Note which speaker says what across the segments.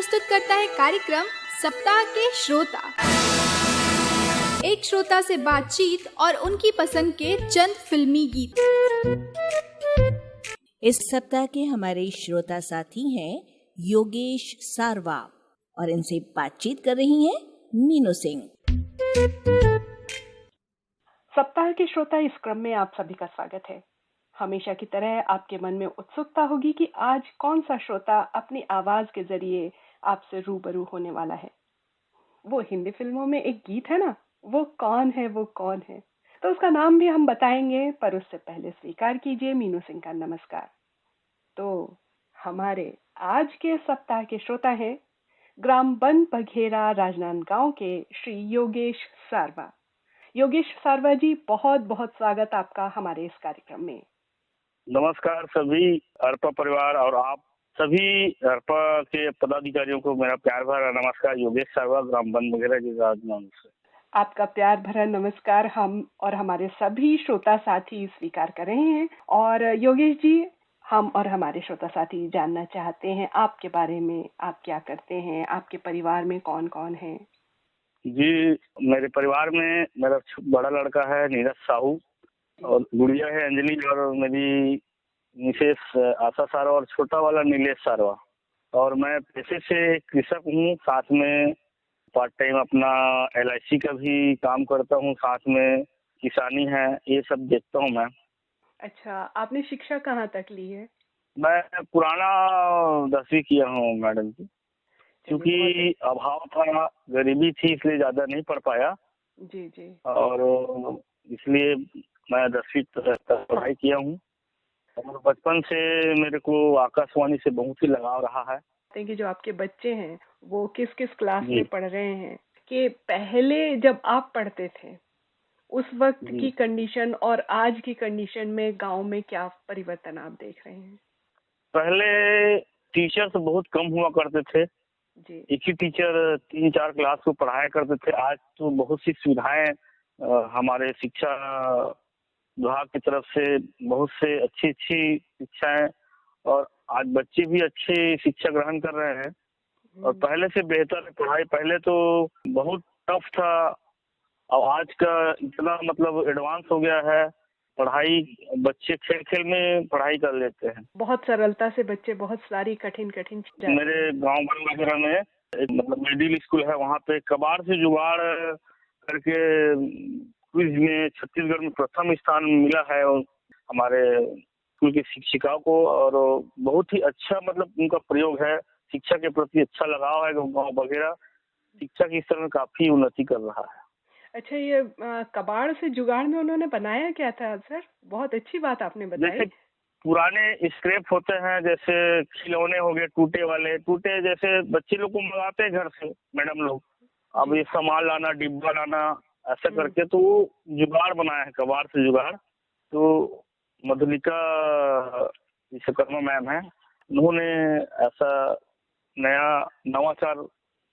Speaker 1: प्रस्तुत करता है कार्यक्रम सप्ताह के श्रोता। एक श्रोता से बातचीत और उनकी पसंद के चंद फिल्मी गीत।
Speaker 2: इस सप्ताह के हमारे श्रोता साथी हैं योगेश सारवा और इनसे बातचीत कर रही हैं मीनू सिंह।
Speaker 3: सप्ताह के श्रोता इस क्रम में आप सभी का स्वागत है। हमेशा की तरह आपके मन में उत्सुकता होगी कि आज कौन सा श्रोता अपनी आवाज के जरिए आपसे रूबरू होने वाला है। वो हिंदी फिल्मों में एक गीत है ना, वो कौन है वो कौन है, तो उसका नाम भी हम बताएंगे, पर उससे पहले स्वीकार कीजिए मीनू सिंह का नमस्कार। तो हमारे आज के सप्ताह के श्रोता हैं ग्राम बन बघेरा राजनांदगांव के श्री योगेश सारवा। योगेश सारवा जी, बहुत बहुत स्वागत आपका हमारे इस कार्यक्रम में।
Speaker 4: नमस्कार सभी अर्पा परिवार और आप सभी अर्पा के पदाधिकारियों को मेरा प्यार भरा नमस्कार। योगेश सारवा, ग्राम बन बघेरा जी, राजनांदगांव से।
Speaker 3: आपका प्यार भरा नमस्कार हम और हमारे सभी श्रोता साथी स्वीकार कर रहे हैं। और योगेश जी, हम और हमारे श्रोता साथी जानना चाहते हैं आपके बारे में, आप क्या करते हैं, आपके परिवार में कौन कौन है।
Speaker 4: जी, मेरे परिवार में मेरा बड़ा लड़का है नीरज साहू और गुड़िया है अंजलि और मेरी मिसेस आशा सारवा और छोटा वाला नीलेश सारवा। और मैं पेशे से कृषक हूँ, साथ में पार्ट टाइम अपना LIC का भी काम करता हूँ, साथ में किसानी है, ये सब देखता हूँ मैं।
Speaker 3: अच्छा, आपने शिक्षा कहाँ तक ली है?
Speaker 4: मैं पुराना 10वीं किया हूँ मैडम जी, क्योंकि अभाव था, गरीबी थी, इसलिए ज्यादा नहीं पढ़ पाया।
Speaker 3: जी जी।
Speaker 4: और इसलिए मैं 10वीं तक पढ़ाई किया हूँ और बचपन से मेरे को आकाशवाणी से बहुत ही लगाव रहा है।
Speaker 3: कि जो आपके बच्चे हैं वो किस किस क्लास में पढ़ रहे हैं, कि पहले जब आप पढ़ते थे उस वक्त की कंडीशन और आज की कंडीशन में गांव में क्या परिवर्तन आप देख रहे हैं?
Speaker 4: पहले टीचर्स बहुत कम हुआ करते थे
Speaker 3: जी।
Speaker 4: एक ही टीचर 3-4 क्लास को पढ़ाया करते थे। आज तो बहुत सी सुविधाएं हमारे शिक्षा विभाग की तरफ से बहुत से अच्छी अच्छी शिक्षाएं, और आज बच्चे भी अच्छी शिक्षा ग्रहण कर रहे हैं और पहले से बेहतर पढ़ाई। पहले तो बहुत टफ था और आज का इतना मतलब एडवांस हो गया है पढ़ाई। बच्चे खेल खेल में पढ़ाई कर लेते हैं,
Speaker 3: बहुत सरलता से बच्चे बहुत सारी कठिन कठिन चीजें।
Speaker 4: मेरे गांव वगैरह में एक मतलब मिडिल स्कूल है, वहाँ पे कबाड़ से जुगाड़ करके क्विज में छत्तीसगढ़ में प्रथम स्थान मिला है और हमारे स्कूल की शिक्षिकाओं को। और बहुत ही अच्छा मतलब उनका प्रयोग है, शिक्षा के प्रति अच्छा लगाव है। गाँव वगैरह शिक्षा की स्तर में काफी उन्नति कर रहा है।
Speaker 3: अच्छा, ये कबाड़ से जुगाड़ में उन्होंने बनाया क्या था सर? बहुत अच्छी बात आपने बताई।
Speaker 4: जैसे पुराने स्क्रैप होते हैं, जैसे खिलौने हो गए टूटे वाले, टूटे जैसे बच्चे लोग को मंगाते हैं घर से मैडम लोग, अब ये सामान लाना, डिब्बा लाना, ऐसा करके तो जुगाड़ बनाया है, कबाड़ से जुगाड़। तो मधुलिका विश्वकर्मा मैम है, उन्होंने ऐसा नया नवाचार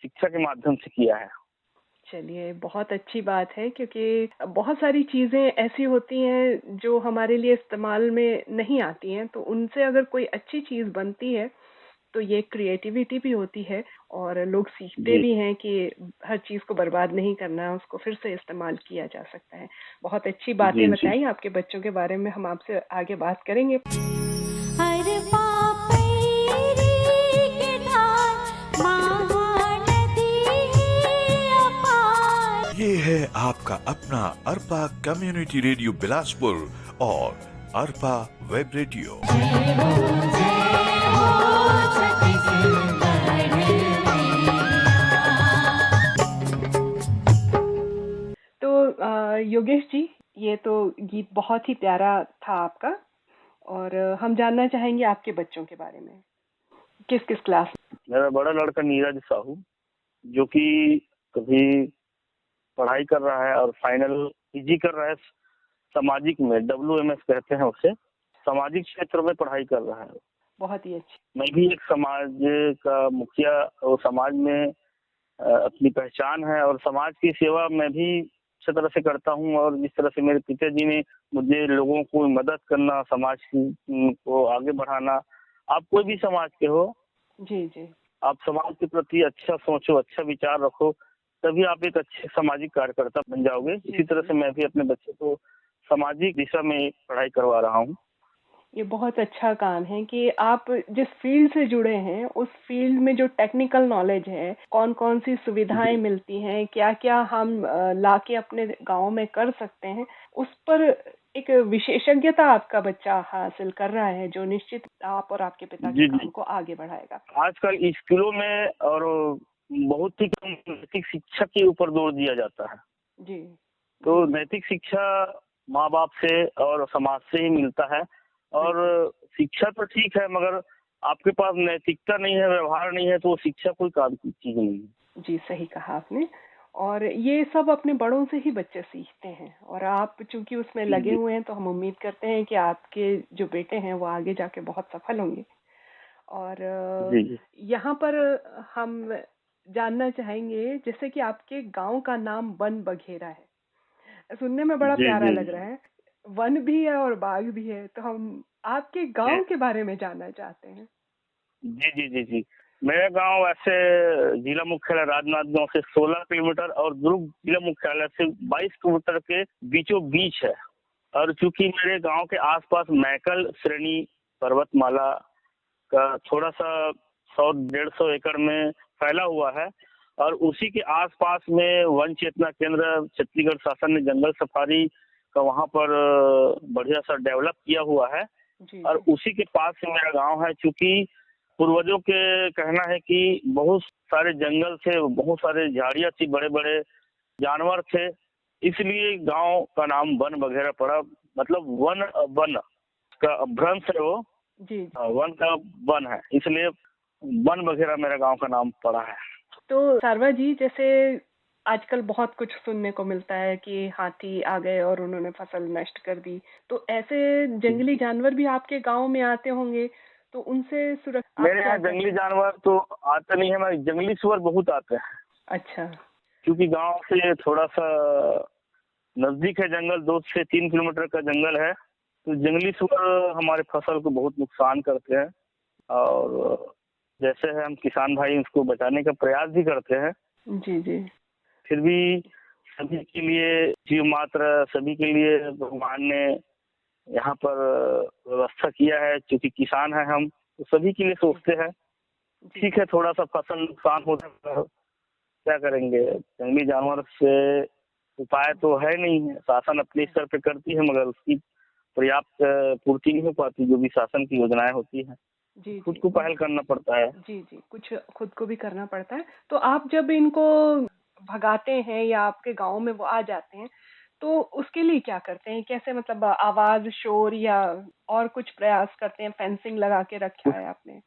Speaker 4: शिक्षा के माध्यम से किया है।
Speaker 3: चलिए, बहुत अच्छी बात है, क्योंकि बहुत सारी चीजें ऐसी होती हैं जो हमारे लिए इस्तेमाल में नहीं आती हैं, तो उनसे अगर कोई अच्छी चीज बनती है तो ये क्रिएटिविटी भी होती है और लोग सीखते भी हैं कि हर चीज को बर्बाद नहीं करना है, उसको फिर से इस्तेमाल किया जा सकता है। बहुत अच्छी बातें बताई आपके बच्चों के बारे में, हम आपसे आगे बात करेंगे।
Speaker 5: ये है आपका अपना अर्पा कम्युनिटी रेडियो बिलासपुर और अर्पा वेब रेडियो।
Speaker 3: तो योगेश जी, ये तो गीत बहुत ही प्यारा था आपका, और हम जानना चाहेंगे आपके बच्चों के बारे में, किस किस क्लास?
Speaker 4: मेरा बड़ा लड़का नीरज साहू, जो कि कभी पढ़ाई कर रहा है और फाइनल PG कर रहा है सामाजिक में, WMS कहते हैं उसे, सामाजिक क्षेत्र में पढ़ाई कर रहा है।
Speaker 3: बहुत ही अच्छी।
Speaker 4: मैं भी एक समाज का मुखिया और समाज में अपनी पहचान है और समाज की सेवा मैं भी अच्छी तरह से करता हूँ। और जिस तरह से मेरे पिताजी ने मुझे लोगों को मदद करना, समाज को आगे बढ़ाना, आप कोई भी समाज के हो,
Speaker 3: जी जी,
Speaker 4: आप समाज के प्रति अच्छा सोचो, अच्छा विचार रखो, तभी आप एक अच्छे सामाजिक कार्यकर्ता बन जाओगे। इसी तरह से मैं भी अपने बच्चे को सामाजिक दिशा में पढ़ाई करवा रहा हूँ।
Speaker 3: ये बहुत अच्छा काम है कि आप जिस फील्ड से जुड़े हैं उस फील्ड में जो टेक्निकल नॉलेज है, कौन कौन सी सुविधाएं मिलती हैं, क्या क्या हम लाके अपने गांव में कर सकते हैं, उस पर एक विशेषज्ञता आपका बच्चा हासिल कर रहा है, जो निश्चित आप और आपके पिता के काम को आगे बढ़ाएगा।
Speaker 4: आजकल स्कूलों में और बहुत ही कम नैतिक शिक्षा के ऊपर जोर दिया जाता है।
Speaker 3: जी।
Speaker 4: तो नैतिक शिक्षा माँ बाप से और समाज से ही मिलता है। और शिक्षा तो ठीक है, मगर आपके पास नैतिकता नहीं है, व्यवहार नहीं है, तो शिक्षा कोई काम की चीज नहीं है।
Speaker 3: जी, सही कहा आपने। और ये सब अपने बड़ों से ही बच्चे सीखते हैं, और आप चूंकि उसमें लगे हुए हैं तो हम उम्मीद करते हैं कि आपके जो बेटे हैं वो आगे जाके बहुत सफल होंगे। और यहाँ पर हम जानना चाहेंगे, जैसे कि आपके गांव का नाम वन बघेरा है, सुनने में बड़ा प्यारा लग रहा है। वन भी है और बाघ भी है, तो हम आपके गांव के बारे में जानना चाहते हैं।
Speaker 4: जी जी जी जी मेरा गांव ऐसे जिला मुख्यालय राजनांदगांव से 16 किलोमीटर और दुर्ग जिला मुख्यालय से 22 किलोमीटर के बीचों बीच है। और चूंकि मेरे गांव के आसपास मैकल श्रेणी पर्वतमाला का थोड़ा सा 100-150 एकड़ में फैला हुआ है, और उसी के आसपास में वन चेतना केंद्र छत्तीसगढ़ शासन ने जंगल सफारी का वहाँ पर बढ़िया सा डेवलप किया हुआ है। और उसी के पास से मेरा गांव है। चूंकि पूर्वजों के कहना है कि बहुत सारे जंगल थे, बहुत सारे झाड़ियाँ थी, बड़े बड़े जानवर थे, इसलिए गांव का नाम वन बघेरा पड़ा। मतलब वन का अभ्रंश है वो,
Speaker 3: जी।
Speaker 4: वन का वन है, इसलिए वन बघेरा मेरा गांव का नाम पड़ा है।
Speaker 3: तो सारवा जी, जैसे आजकल बहुत कुछ सुनने को मिलता है कि हाथी आ गए और उन्होंने फसल नष्ट कर दी, तो ऐसे जंगली जानवर भी आपके गांव में आते होंगे, तो उनसे सुरक्षा?
Speaker 4: मेरे यहाँ जंगली जानवर तो आते नहीं है, मगर जंगली सुअर बहुत आते हैं।
Speaker 3: अच्छा।
Speaker 4: क्योंकि गांव से थोड़ा सा नजदीक है जंगल, 2 से 3 किलोमीटर का जंगल है, तो जंगली सुअर हमारे फसल को बहुत नुकसान करते हैं। और जैसे है हम किसान भाई उसको बचाने का प्रयास भी करते हैं।
Speaker 3: जी जी।
Speaker 4: फिर भी सभी के लिए जीव मात्र, सभी के लिए भगवान ने यहाँ पर व्यवस्था किया है। क्योंकि किसान है हम, तो सभी के लिए सोचते हैं। ठीक है, थोड़ा सा फसल नुकसान होता है, क्या करेंगे, जंगली जानवर से उपाय तो है नहीं। शासन अपने स्तर पे करती है, मगर उसकी पर्याप्त पूर्ति नहीं हो पाती, जो भी शासन की योजनाएं होती हैं।
Speaker 3: जी,
Speaker 4: खुद को पहल करना पड़ता है।
Speaker 3: जी जी, कुछ खुद को भी करना पड़ता है। तो आप जब इनको भगाते हैं या आपके गांव में वो आ जाते हैं, तो उसके लिए क्या करते हैं? कैसे, मतलब आवाज, शोर या और कुछ प्रयास करते हैं? फेंसिंग लगा के रखा है आपने?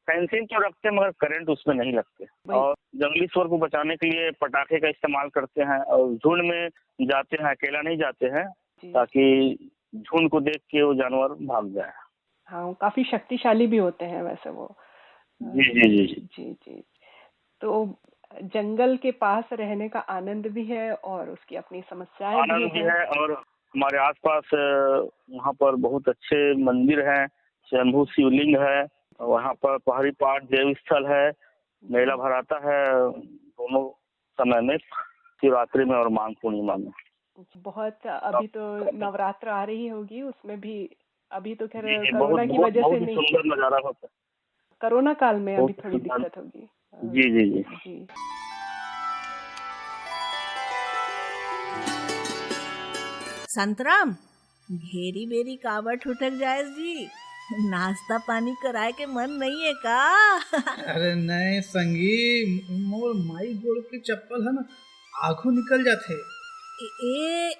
Speaker 4: फेंसिंग तो रखते हैं, मगर करंट उसमें नहीं लगते। और जंगली सुअर को बचाने के लिए पटाखे का इस्तेमाल करते हैं, और झुंड में जाते हैं, अकेला नहीं जाते हैं, ताकि झुंड को देख के वो जानवर भाग जाए।
Speaker 3: हाँ, काफी शक्तिशाली भी होते हैं वैसे वो।
Speaker 4: जी जी जी
Speaker 3: जी जी। तो जंगल के पास रहने का आनंद भी है और उसकी अपनी समस्याएं भी है।
Speaker 4: और हमारे आसपास वहाँ पर बहुत अच्छे मंदिर हैं, शंभू शिवलिंग है, वहाँ पर पहाड़ी पाठ देव स्थल है, मेला भराता है दोनों समय में, शिवरात्रि में और माघ पूर्णिमा में।
Speaker 3: बहुत, अभी तो नवरात्र आ रही होगी, उसमें भी अभी तो खैर कोरोना की वजह से नहीं,
Speaker 4: सुंदर नजारा होता है।
Speaker 3: कोरोना काल में अभी थोड़ी दिक्कत होगी।
Speaker 4: जी जी जी
Speaker 3: जी।
Speaker 2: संतराम, घेरी बेरी कावट उठक जाए जी, नाश्ता पानी कराए के मन नहीं है का?
Speaker 6: अरे नहीं संगी, मोर माई गोड़ के चप्पल है ना, आंखों निकल जाते।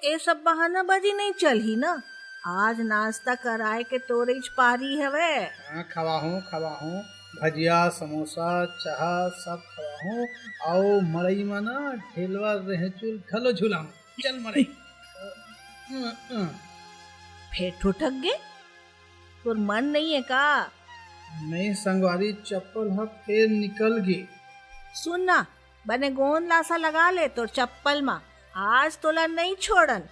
Speaker 2: ए सब बहाना बाजी नहीं चल ही ना। आज नाश्ता कराए के तोरे पारी हवे।
Speaker 6: हाँ, खवा हूँ भजिया, समोसा, चाह सब खवा हूँ। आओ मड़ई में ना ढेलवा रहे चुल खलो झूलाऊं, चल मड़ई।
Speaker 2: फिर ठुठक गे, तोर मन नहीं है का?
Speaker 6: नहीं संगवारी, चप्पल है फिर निकल गई।
Speaker 2: सुन ना, बने गोंद लासा लगा ले तोर चप्पल में, आज तोला नहीं छोड़न।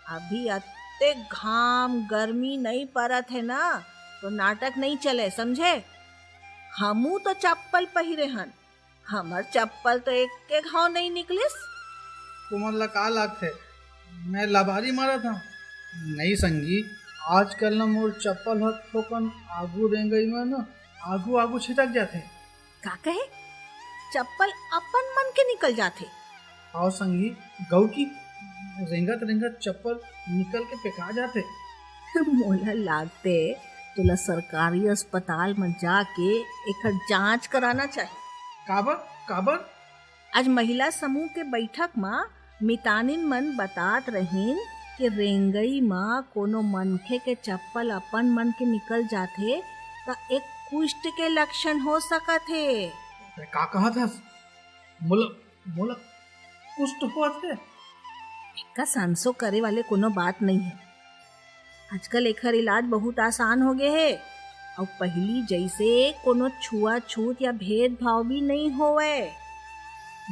Speaker 2: अभी अत्ते घाम गर्मी नहीं परत है ना, तो नाटक नहीं चले, समझे? हमू तो चप्पल पहिरे हन, हमर चप्पल तो एक के घाव नहीं निकलिस।
Speaker 6: तुमन ला का लागथे मैं लबारी मारा था? नहीं संगी, आजकल न मोर चप्पल ह थोकन आगू रेंगई में न आगू आगू छिटक जाथे।
Speaker 2: का कहे? चप्पल अपन मन के निकल जाथे।
Speaker 6: और संगी गौ की रेंगत रेंगत चप्पल निकल के फेंका जाथे।
Speaker 2: मोला लागते तुला सरकारी अस्पताल में जाके एक जांच कराना चाहिए।
Speaker 6: काबर काबर?
Speaker 2: आज महिला समूह के बैठक में मितानिन मन बतात रहीन कि रेंगई में कोनो मनखे के चप्पल अपन मन के निकल जाथे तो एक कुष्ठ के लक्षण हो सकत है।
Speaker 6: का कहा था? मोला मोला कुष्ठ हुआ थे?
Speaker 2: का सांसो करे वाले कोनो बात नहीं है। आजकल एकर इलाज बहुत आसान हो गए है और पहली जैसे कोनो छुआछूत या भेदभाव भी नहीं होवे।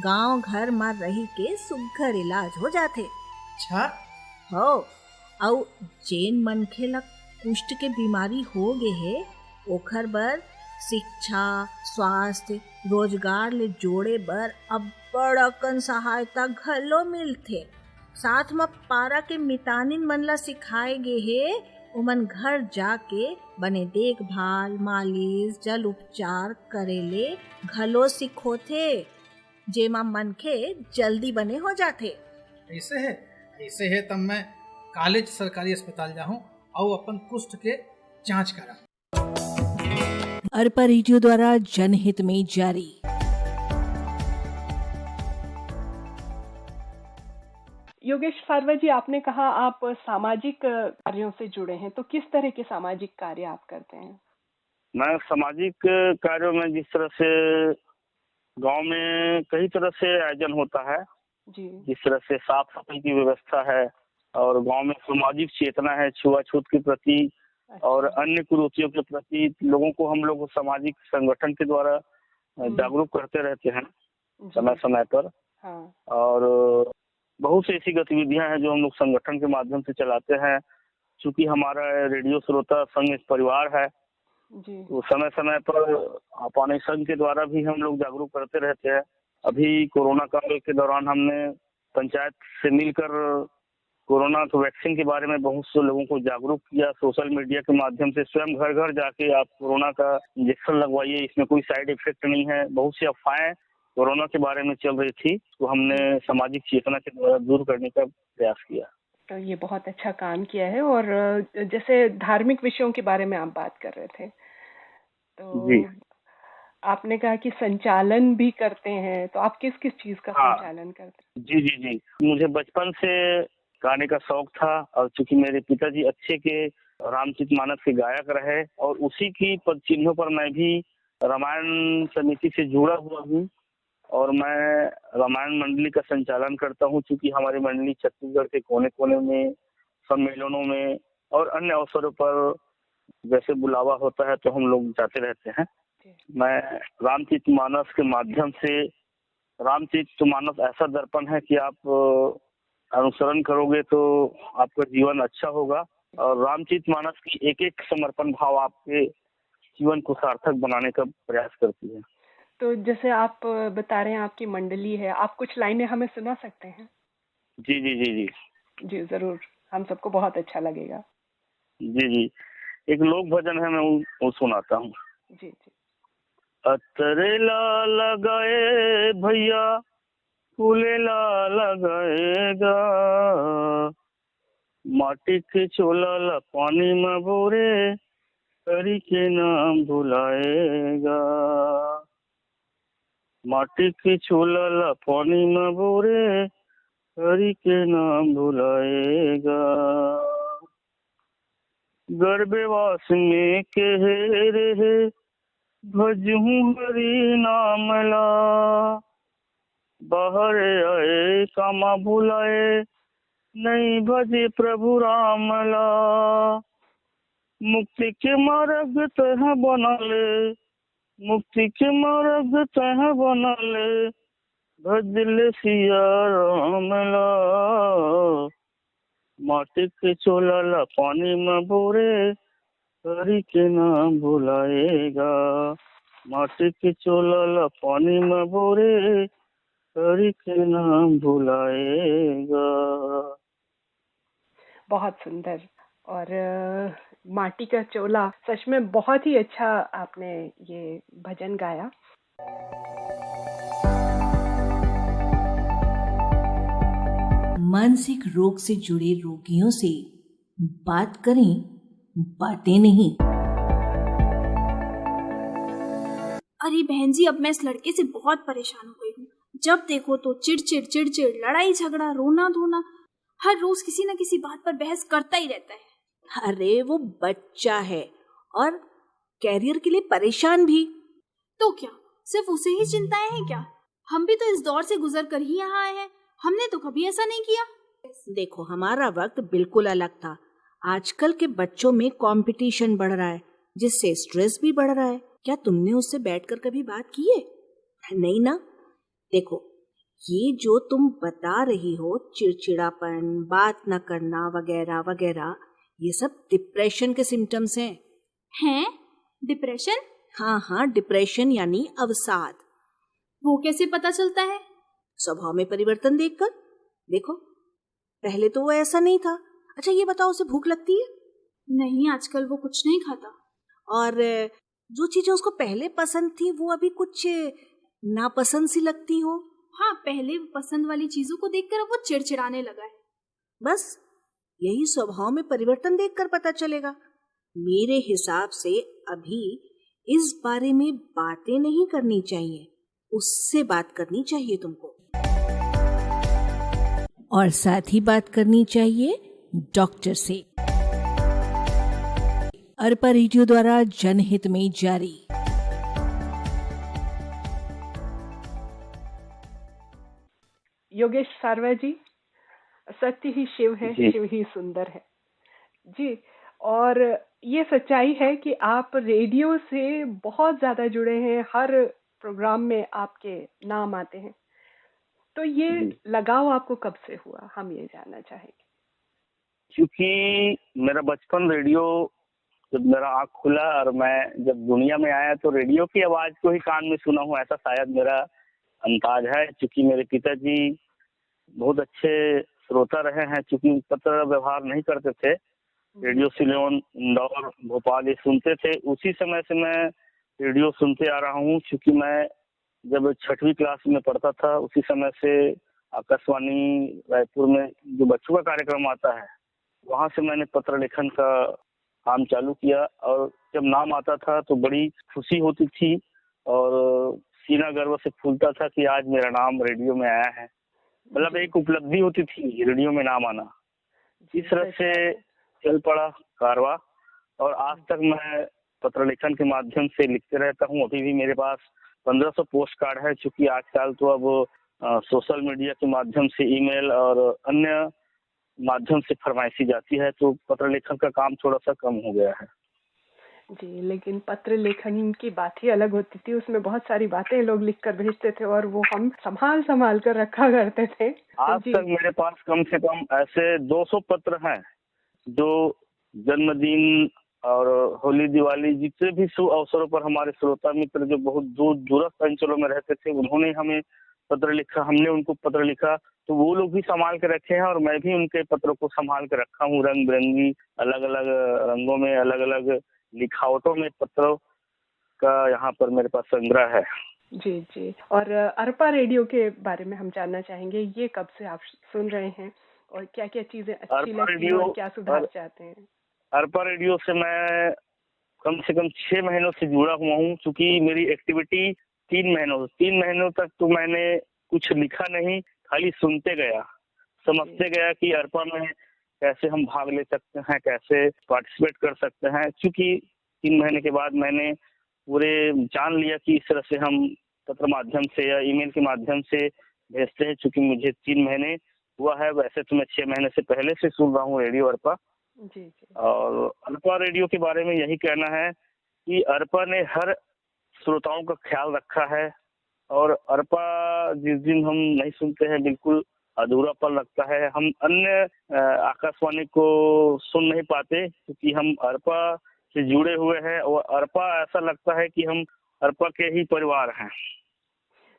Speaker 2: गांव घर में रही के सुघर इलाज हो जाथे।
Speaker 6: अच्छा
Speaker 2: हो और जेन मनखे ला कुष्ठ के बीमारी हो गए है ओखर बर शिक्षा, स्वास्थ्य, रोजगार ले जोड़े बर अब्बड़ अकन सहायता घलो मिलथे। साथ में पारा के मितानिन मन ला सिखाए गे हे ओमन घर जाके बने देखभाल, मालिश, जल उपचार करेले घलो सिखोथे, जेमा मनखे जल्दी बने हो जाथे।
Speaker 6: ऐसे है तब मैं कॉलेज सरकारी अस्पताल जाऊं और अपन कुष्ठ के जांच करा।
Speaker 2: अरपा रेडियो द्वारा जनहित में जारी।
Speaker 3: योगेश फारवा जी, आपने कहा आप सामाजिक कार्यों से जुड़े हैं, तो किस तरह के सामाजिक कार्य आप करते हैं?
Speaker 4: मैं सामाजिक कार्यों में जिस तरह से गांव में कई तरह से आयोजन होता है,
Speaker 3: जी,
Speaker 4: जिस तरह से साफ सफाई की व्यवस्था है और गांव में सामाजिक चेतना है छुआछूत के प्रति और अन्य कुरीतियों के प्रति लोगों को हम लोग सामाजिक संगठन के द्वारा जागरूक करते रहते हैं समय समय पर।
Speaker 3: हाँ।
Speaker 4: और बहुत सी ऐसी गतिविधियां हैं जो हम लोग संगठन के माध्यम से चलाते हैं। चूंकि हमारा रेडियो श्रोता संघ एक परिवार है,
Speaker 3: जी,
Speaker 4: तो समय समय पर अपने संघ के द्वारा भी हम लोग जागरूक करते रहते हैं। अभी कोरोना काल के दौरान हमने पंचायत से मिलकर कोरोना तो वैक्सीन के बारे में बहुत से लोगों को जागरूक किया। सोशल मीडिया के माध्यम से स्वयं घर घर जाके आप कोरोना का इंजेक्शन लगवाइए, इसमें कोई साइड इफेक्ट नहीं है। बहुत सी अफवाहें कोरोना के बारे में चल रही थी, तो हमने सामाजिक चेतना के द्वारा दूर करने का प्रयास किया।
Speaker 3: तो ये बहुत अच्छा काम किया है। और जैसे धार्मिक विषयों के बारे में आप बात कर रहे थे, तो
Speaker 4: जी,
Speaker 3: आपने कहा कि संचालन भी करते हैं, तो आप किस किस चीज का
Speaker 4: हाँ,
Speaker 3: संचालन करते हैं?
Speaker 4: जी जी जी, मुझे बचपन से गाने का शौक था और चूंकि मेरे पिताजी अच्छे के रामचरितमानस के गायक रहे और उसी की पद चिन्हों पर मैं भी रामायण समिति से जुड़ा हुआ हूँ और मैं रामायण मंडली का संचालन करता हूँ। चूंकि हमारी मंडली छत्तीसगढ़ के कोने कोने में सम्मेलनों में और अन्य अवसरों पर जैसे बुलावा होता है तो हम लोग जाते रहते हैं। मैं रामचरितमानस के माध्यम से, रामचरितमानस ऐसा दर्पण है कि आप अनुसरण करोगे तो आपका जीवन अच्छा होगा और रामचरितमानस की एक एक समर्पण भाव आपके जीवन को सार्थक बनाने का प्रयास करती है।
Speaker 3: तो जैसे आप बता रहे हैं आपकी मंडली है, आप कुछ लाइनें हमें सुना सकते हैं?
Speaker 4: जी जी जी जी
Speaker 3: जी जरूर, हम सबको बहुत अच्छा लगेगा।
Speaker 4: जी जी, एक लोक भजन है, मैं वो सुनाता हूँ।
Speaker 3: जी जी।
Speaker 4: अतरे ला लगाए भैया फूले ला लगाएगा, माटी के चोला ला पानी में बोरे हरि के नाम भुलाएगा, माटी के चोला ला पानी में बोरे हरि के नाम भुलाएगा, गर्भवास में कह रहे भजूं हरि नाम ला, बाहर आए कामा भुलाए नहीं भजे प्रभु राम ला, मुक्ति के मार्ग तह बनले, मुक्ति के मार्ग तह बनले, भजले सिया राम ला, माटी के चोला ला पानी में बोरे हरि के नाम भुलाएगा। माटी के चोला पानी में बोरे, करी के नाम भुलाएगा।
Speaker 3: बहुत सुंदर। और माटी का चोला, सच में बहुत ही अच्छा आपने ये भजन गाया।
Speaker 2: मानसिक रोग से जुड़े रोगियों से बात करें, बातें नहीं।
Speaker 1: अरे बहन जी, अब मैं इस लड़के से बहुत परेशान हो गई हूँ। जब देखो तो चिड़चिड़ चिड़चिड़, लड़ाई झगड़ा, रोना धोना, हर रोज किसी न किसी बात पर बहस करता ही रहता है।
Speaker 2: अरे वो बच्चा है और कैरियर के लिए परेशान भी।
Speaker 1: तो क्या सिर्फ उसे ही चिंताएं हैं क्या? हम भी तो इस दौर से गुजर कर ही यहाँ आए हैं। हमने तो कभी ऐसा नहीं किया।
Speaker 2: देखो, हमारा वक्त बिल्कुल अलग था। आजकल के बच्चों में कंपटीशन बढ़ रहा है, जिससे स्ट्रेस भी बढ़ रहा है। क्या तुमने उससे बैठकर कभी बात की है? नहीं ना। देखो, ये जो तुम बता रही हो, चिड़चिड़ापन, बात न करना वगैरह वगैरह, ये सब डिप्रेशन के सिम्टम्स हैं।
Speaker 1: हैं? डिप्रेशन?
Speaker 2: हाँ, डिप्रेशन यानी अवसाद।
Speaker 1: वो कैसे पता चलता है?
Speaker 2: स्वभाव में परिवर्तन देखकर। देखो, पहले तो वो ऐसा नहीं था। अच्छा ये बताओ, उसे भूख लगती है?
Speaker 1: नहीं, आजकल वो कुछ नहीं खाता।
Speaker 2: और जो चीजें उसको पहले पसंद थी वो अभी कुछ नापसंद सी लगती हो?
Speaker 1: हाँ, पहले पसंद वाली चीजों को देखकर अब वो चिड़चिड़ाने लगा है।
Speaker 2: बस यही स्वभाव में परिवर्तन देखकर पता चलेगा। मेरे हिसाब से अभी इस बारे में बातें नहीं करनी चाहिए, उससे बात करनी चाहिए तुमको। और साथ ही बात करनी चाहिए डॉक्टर से। अरपा रेडियो द्वारा जनहित में जारी।
Speaker 3: योगेश सारवा जी, सत्य ही शिव है,
Speaker 4: जी।
Speaker 3: शिव ही सुंदर है जी। और ये सच्चाई है कि आप रेडियो से बहुत ज्यादा जुड़े हैं, हर प्रोग्राम में आपके नाम आते हैं। तो ये
Speaker 4: जी।
Speaker 3: लगाव आपको कब से हुआ, हम ये जानना चाहेंगे।
Speaker 4: क्योंकि मेरा बचपन रेडियो, जब मेरा आँख खुला और मैं जब दुनिया में आया तो रेडियो की आवाज को ही कान में सुना हूँ, ऐसा शायद मेरा अंदाज है। क्योंकि मेरे पिताजी बहुत अच्छे श्रोता रहे हैं, क्योंकि पत्र व्यवहार नहीं करते थे। रेडियो सिलोन, इंदौर, भोपाल ये सुनते थे। उसी समय से मैं रेडियो सुनते आ रहा हूँ। क्योंकि मैं जब 6वीं क्लास में पढ़ता था, उसी समय से आकाशवाणी रायपुर में जो बच्चों का कार्यक्रम आता है, वहाँ से मैंने पत्र लेखन का काम चालू किया। और जब नाम आता था तो बड़ी खुशी होती थी और सीना गर्व से फूलता था कि आज मेरा नाम रेडियो में आया है। मतलब एक उपलब्धि होती थी रेडियो में नाम आना। इस तरह से चल पड़ा कारवा और आज तक मैं पत्र लेखन के माध्यम से लिखते रहता हूँ। अभी भी मेरे पास 1500 पोस्ट कार्ड है। चूंकि आजकल तो अब सोशल मीडिया के माध्यम से ईमेल और अन्य माध्यम से फरमाइशी जाती है, तो पत्र लेखन का काम थोड़ा सा कम हो गया है
Speaker 3: जी। लेकिन पत्र लेखन की बात ही अलग होती थी, उसमें बहुत सारी बातें लोग लिख कर भेजते थे और वो हम संभाल संभाल कर रखा करते थे।
Speaker 4: आज तक मेरे पास कम से कम ऐसे 200 पत्र हैं जो जन्मदिन और होली दिवाली जितने भी शुभ अवसरों पर हमारे श्रोता मित्र जो बहुत दूर दूरस्थ अंचलों में रहते थे, उन्होंने हमें पत्र लिखा, हमने उनको पत्र लिखा, तो वो लोग भी संभाल के रखे हैं और मैं भी उनके पत्रों को संभाल के रखा हूँ। रंग बिरंगी अलग अलग रंगों में, अलग अलग लिखावटों में पत्रों का यहाँ पर मेरे पास संग्रह है।
Speaker 3: जी जी। और अरपा रेडियो के बारे में हम जानना चाहेंगे, ये कब से आप सुन रहे हैं और क्या क्या चीजें अच्छी लगती हैं और क्या सुधार चाहते हैं?
Speaker 4: अरपा रेडियो से मैं कम से कम 6 महीनों से जुड़ा हुआ हूँ। चूंकि मेरी एक्टिविटी 3 महीनों तक तो मैंने कुछ लिखा नहीं, खाली सुनते गया, समझते गया कि अरपा में कैसे हम भाग ले सकते हैं, कैसे पार्टिसिपेट कर सकते हैं। क्योंकि 3 महीने के बाद मैंने पूरे जान लिया कि इस तरह से हम पत्र माध्यम से या ईमेल के माध्यम से भेजते हैं। चूंकि मुझे 3 महीने हुआ है, वैसे तो मैं 6 महीने से पहले से सुन रहा हूँ रेडियो अरपा।
Speaker 3: जी जी।
Speaker 4: और अरपा रेडियो के बारे में यही कहना है कि अरपा ने हर श्रोताओं का ख्याल रखा है। और अरपा जिस दिन हम नहीं सुनते हैं, बिल्कुल अधूरापन लगता है। हम अन्य आकाशवाणी को सुन नहीं पाते क्योंकि हम अरपा से जुड़े हुए हैं। और अरपा ऐसा लगता है कि हम अर्पा के ही परिवार हैं।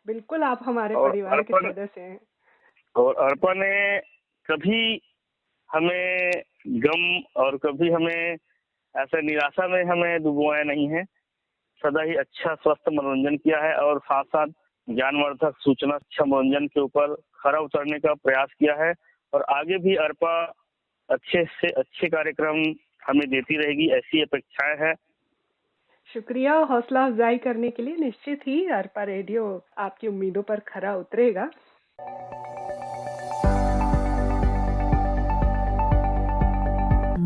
Speaker 3: बिल्कुल, आप हमारे
Speaker 4: और
Speaker 3: परिवार के सदस्य हैं।
Speaker 4: और अर्पा ने कभी हमें गम और कभी हमें ऐसे निराशा में हमें डुबोया नहीं है। सदा ही अच्छा स्वस्थ मनोरंजन किया है और साथ साथ ज्ञानवर्धक सूचना अच्छा मनोरंजन के ऊपर खरा उतरने का प्रयास किया है। और आगे भी अर्पा अच्छे से अच्छे कार्यक्रम हमें देती रहेगी, ऐसी अपेक्षाएं है।
Speaker 3: शुक्रिया हौसला अफजाई करने के लिए। निश्चित ही अर्पा रेडियो आपकी उम्मीदों पर खरा उतरेगा।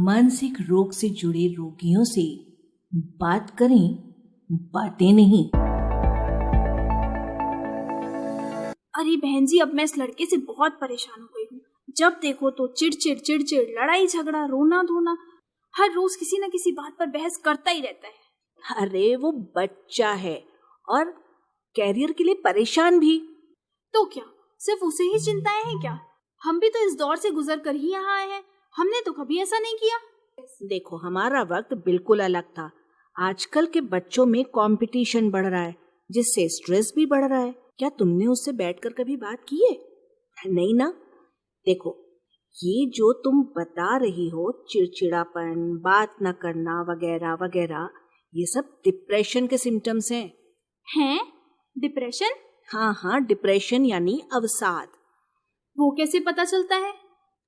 Speaker 2: मानसिक रोग से जुड़े रोगियों से बात करें, बातें नहीं।
Speaker 1: अरे बहन जी, अब मैं इस लड़के से बहुत परेशान हो गई हूँ। जब देखो तो चिड़चिड़ चिड़चिड़, लड़ाई झगड़ा, रोना धोना, हर रोज किसी न किसी बात पर बहस करता ही रहता है।
Speaker 2: अरे वो बच्चा है और कैरियर के लिए परेशान भी।
Speaker 1: तो क्या सिर्फ उसे ही चिंताएं हैं क्या? हम भी तो इस दौर से गुजर कर ही यहाँ आए हैं। हमने तो कभी ऐसा नहीं किया।
Speaker 2: देखो, हमारा वक्त बिल्कुल अलग था। आजकल के बच्चों में कंपटीशन बढ़ रहा है, जिससे स्ट्रेस भी बढ़ रहा है। क्या तुमने उससे बैठकर कभी बात की है? नहीं ना। देखो, ये जो तुम बता रही हो, चिड़चिड़ापन, बात न करना वगैरह वगैरह, ये सब डिप्रेशन के सिम्टम्स हैं।
Speaker 1: हैं? डिप्रेशन?
Speaker 2: हाँ, डिप्रेशन यानी अवसाद।
Speaker 1: वो कैसे पता चलता है?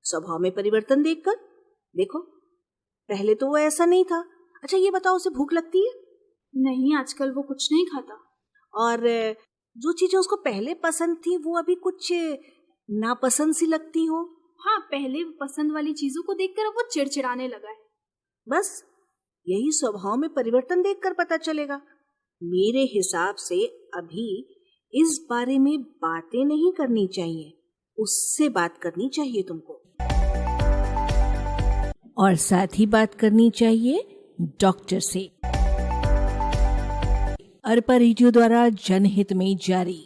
Speaker 2: स्वभाव में परिवर्तन देखकर। देखो, पहले तो वो ऐसा नहीं था। अच्छा ये बताओ, उसे भूख लगती है?
Speaker 1: नहीं, आजकल वो कुछ नहीं खाता।
Speaker 2: और जो चीजें उसको पहले पसंद थी वो अभी कुछ नापसंद सी लगती हो?
Speaker 1: हाँ, पहले पसंद वाली चीजों को देखकर अब वो चिड़चिड़ाने लगा है।
Speaker 2: बस यही स्वभाव में परिवर्तन देखकर पता चलेगा। मेरे हिसाब से अभी इस बारे में बातें नहीं करनी चाहिए, उससे बात करनी चाहिए तुमको। और साथ ही बात करनी चाहिए डॉक्टर से। अर्पा रेडियो द्वारा जनहित में जारी।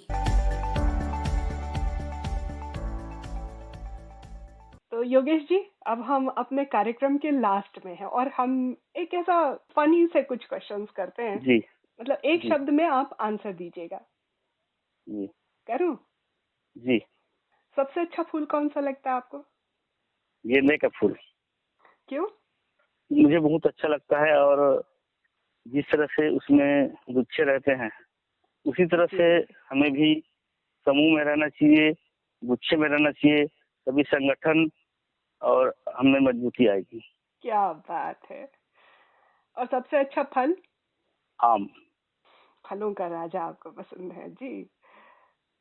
Speaker 3: तो योगेश जी, अब हम अपने कार्यक्रम के लास्ट में हैं और हम एक ऐसा फनी से कुछ क्वेश्चंस करते हैं
Speaker 4: जी।
Speaker 3: मतलब एक
Speaker 4: जी।
Speaker 3: शब्द में आप आंसर दीजिएगा।
Speaker 4: जी।
Speaker 3: करूं?
Speaker 4: जी।
Speaker 3: सबसे अच्छा फूल कौन सा लगता है आपको?
Speaker 4: गेंदे का फूल।
Speaker 3: क्यों?
Speaker 4: मुझे बहुत अच्छा लगता है और जिस तरह से उसमें गुच्छे रहते हैं उसी तरह से हमें भी समूह में रहना चाहिए, गुच्छे में रहना चाहिए, तभी संगठन और हमें मजबूती आएगी।
Speaker 3: क्या बात है। और सबसे अच्छा फल?
Speaker 4: आम।
Speaker 3: फलों का राजा आपको पसंद है जी।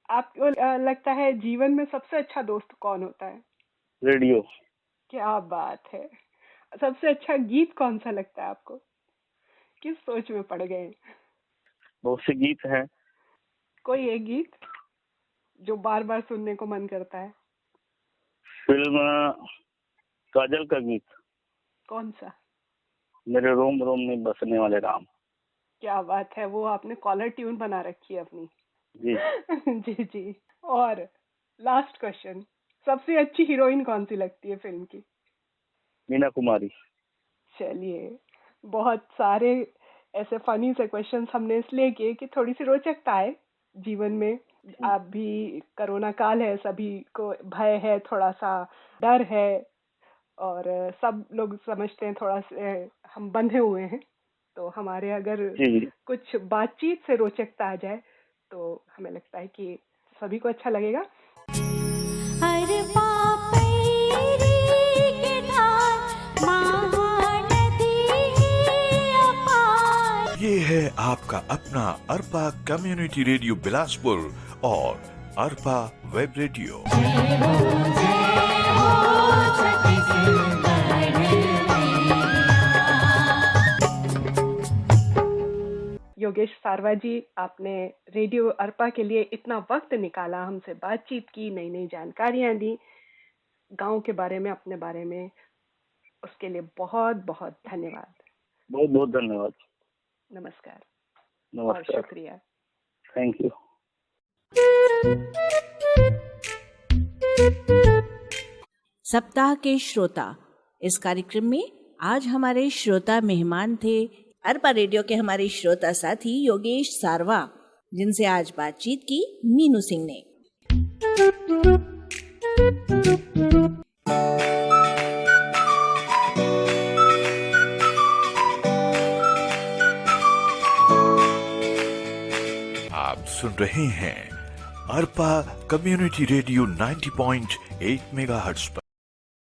Speaker 3: आपको लगता है जीवन में सबसे अच्छा दोस्त कौन होता है?
Speaker 4: रेडियो।
Speaker 3: क्या बात है। सबसे अच्छा गीत कौन सा लगता है आपको? किस सोच में पड़ गए?
Speaker 4: बहुत से गीत हैं।
Speaker 3: कोई एक गीत जो बार बार सुनने को मन करता है?
Speaker 4: फिल्म काजल का गीत,
Speaker 3: कौन सा?
Speaker 4: मेरे रोम रोम में बसने वाले राम।
Speaker 3: क्या बात है, वो आपने कॉलर ट्यून बना रखी है अपनी।
Speaker 4: जी।
Speaker 3: जी जी। और लास्ट क्वेश्चन, सबसे अच्छी हीरोइन कौन सी लगती है फिल्म की?
Speaker 4: मीना कुमारी।
Speaker 3: चलिए, बहुत सारे ऐसे फनी से क्वेश्चंस हमने इसलिए किए कि थोड़ी सी रोचकता आए जीवन में। अब भी कोरोना काल है, सभी को भय है, थोड़ा सा डर है और सब लोग समझते हैं थोड़ा से हम बंधे हुए हैं। तो हमारे अगर
Speaker 4: जी।
Speaker 3: कुछ बातचीत से रोचकता आ जाए तो हमें लगता है कि सभी को अच्छा लगेगा।
Speaker 5: ये है आपका अपना अर्पा कम्युनिटी रेडियो बिलासपुर और अर्पा वेब रेडियो।
Speaker 3: योगेश सारवा जी, आपने रेडियो अर्पा के लिए इतना वक्त निकाला, हमसे बातचीत की, नई नई जानकारियां दी गांव के बारे में, अपने बारे में, उसके लिए बहुत बहुत धन्यवाद।
Speaker 4: बहुत बहुत धन्यवाद।
Speaker 3: नमस्कार। और
Speaker 4: नमस्कार।
Speaker 3: शुक्रिया।
Speaker 4: Thank you.
Speaker 2: सप्ताह के श्रोता, इस कार्यक्रम में आज हमारे श्रोता मेहमान थे अरपा रेडियो के हमारे श्रोता साथी योगेश सारवा, जिनसे आज बातचीत की मीनू सिंह ने।
Speaker 5: आप सुन रहे हैं अरपा कम्युनिटी रेडियो 90.8 मेगाहर्ट्ज पर।